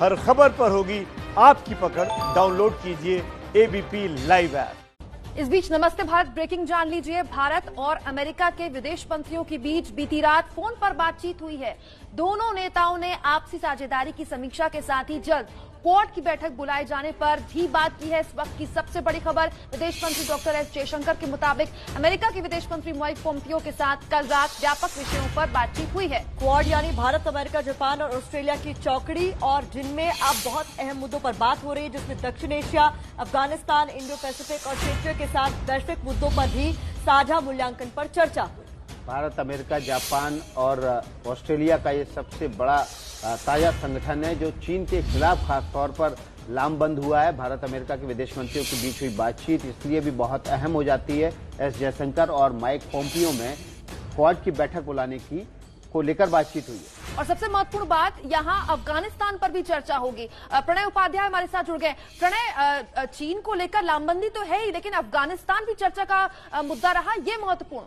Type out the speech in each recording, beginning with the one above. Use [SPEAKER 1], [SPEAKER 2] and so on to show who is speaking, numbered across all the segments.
[SPEAKER 1] हर खबर पर होगी आपकी पकड़। डाउनलोड कीजिए एबीपी लाइव ऐप।
[SPEAKER 2] इस बीच नमस्ते भारत ब्रेकिंग जान लीजिए। भारत और अमेरिका के विदेश मंत्रियों के बीच बीती रात फोन पर बातचीत हुई है। दोनों नेताओं ने आपसी साझेदारी की समीक्षा के साथ ही जल्द क्वाड की बैठक बुलाए जाने पर भी बात की है। इस वक्त की सबसे बड़ी खबर, विदेश मंत्री डॉक्टर एस जयशंकर के मुताबिक अमेरिका के विदेश मंत्री माइक पोम्पियो के साथ कल रात व्यापक विषयों पर बातचीत हुई है।
[SPEAKER 3] क्वाड यानी भारत, अमेरिका, जापान और ऑस्ट्रेलिया की चौकड़ी, और जिनमें अब बहुत अहम मुद्दों पर बात हो रही है, जिसमें दक्षिण एशिया, अफगानिस्तान, इंडो पैसिफिक और क्षेत्र के साथ वैश्विक मुद्दों पर भी साझा मूल्यांकन पर चर्चा हुई।
[SPEAKER 4] भारत, अमेरिका, जापान और ऑस्ट्रेलिया का ये सबसे बड़ा ताजा संगठन है जो चीन के खिलाफ खासतौर पर लामबंद हुआ है। भारत अमेरिका के विदेश मंत्रियों के बीच हुई बातचीत इसलिए भी बहुत अहम हो जाती है। एस जयशंकर और माइक पोम्पियो में क्वाड की बैठक बुलाने की को लेकर बातचीत हुई है।
[SPEAKER 2] और सबसे महत्वपूर्ण बात, यहां अफगानिस्तान पर भी चर्चा होगी। प्रणय उपाध्याय हमारे साथ जुड़ गए। प्रणय, चीन को लेकर लामबंदी तो है ही, लेकिन अफगानिस्तान भी चर्चा का मुद्दा रहा, ये महत्वपूर्ण।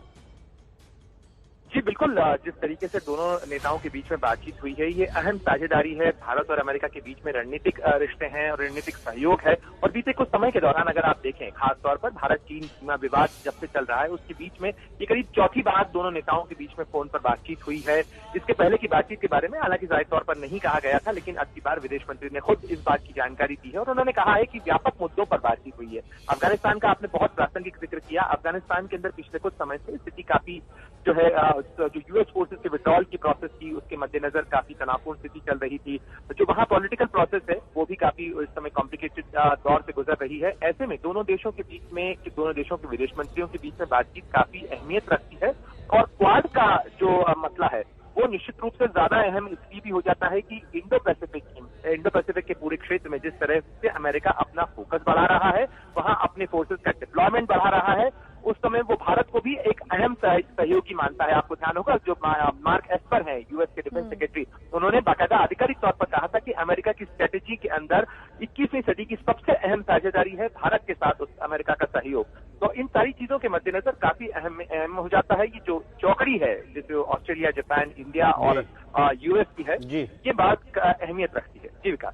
[SPEAKER 5] जी बिल्कुल, जिस तरीके से दोनों नेताओं के बीच में बातचीत हुई है, ये अहम साझेदारी है। भारत और अमेरिका के बीच में रणनीतिक रिश्ते हैं और रणनीतिक सहयोग है। और बीते कुछ समय के दौरान अगर आप देखें, खासतौर पर भारत चीन सीमा विवाद जब से चल रहा है, उसके बीच में ये करीब चौथी बार दोनों नेताओं के बीच में फोन पर बातचीत हुई है। इसके पहले की बातचीत के बारे में हालांकि जाहिर तौर पर नहीं कहा गया था, लेकिन अब की बार विदेश मंत्री ने खुद इस बात की जानकारी दी है और उन्होंने कहा है कि व्यापक मुद्दों पर बातचीत हुई है। अफगानिस्तान का आपने बहुत प्रासंगिक जिक्र किया। अफगानिस्तान के अंदर पिछले कुछ समय से स्थिति काफी जो है, जो यूएस फोर्सेस के विड्रॉल की प्रोसेस थी, उसके मद्देनजर काफी तनावपूर्ण स्थिति चल रही थी। जो वहां पॉलिटिकल प्रोसेस है वो भी काफी इस समय कॉम्प्लिकेटेड दौर से गुजर रही है। ऐसे में दोनों देशों के बीच में, दोनों देशों के विदेश मंत्रियों के बीच में बातचीत काफी अहमियत रखती है। और क्वाड का जो मसला है वो निश्चित रूप से ज्यादा अहम इसलिए भी हो जाता है कि इंडो पैसिफिक के पूरे क्षेत्र में जिस तरह से अमेरिका अपना फोकस बढ़ा रहा है, वहां अपने फोर्सेस का डिप्लॉयमेंट बढ़ा रहा है, उस समय वो भारत को भी एक अहम सहयोगी मानता है। आपको ध्यान होगा, जो मार्क एस्पर हैं, यूएस के डिफेंस सेक्रेटरी, उन्होंने बाकायदा आधिकारिक तौर पर कहा था कि अमेरिका की स्ट्रेटेजी के अंदर 21वीं सदी की सबसे अहम साझेदारी है भारत के साथ अमेरिका का सहयोग। तो इन सारी चीजों के मद्देनजर काफी अहम हो जाता है। ये जो चौकड़ी है, जिसे ऑस्ट्रेलिया, जापान, इंडिया और यूएस की है, ये बात अहमियत रखती है। जी विकास।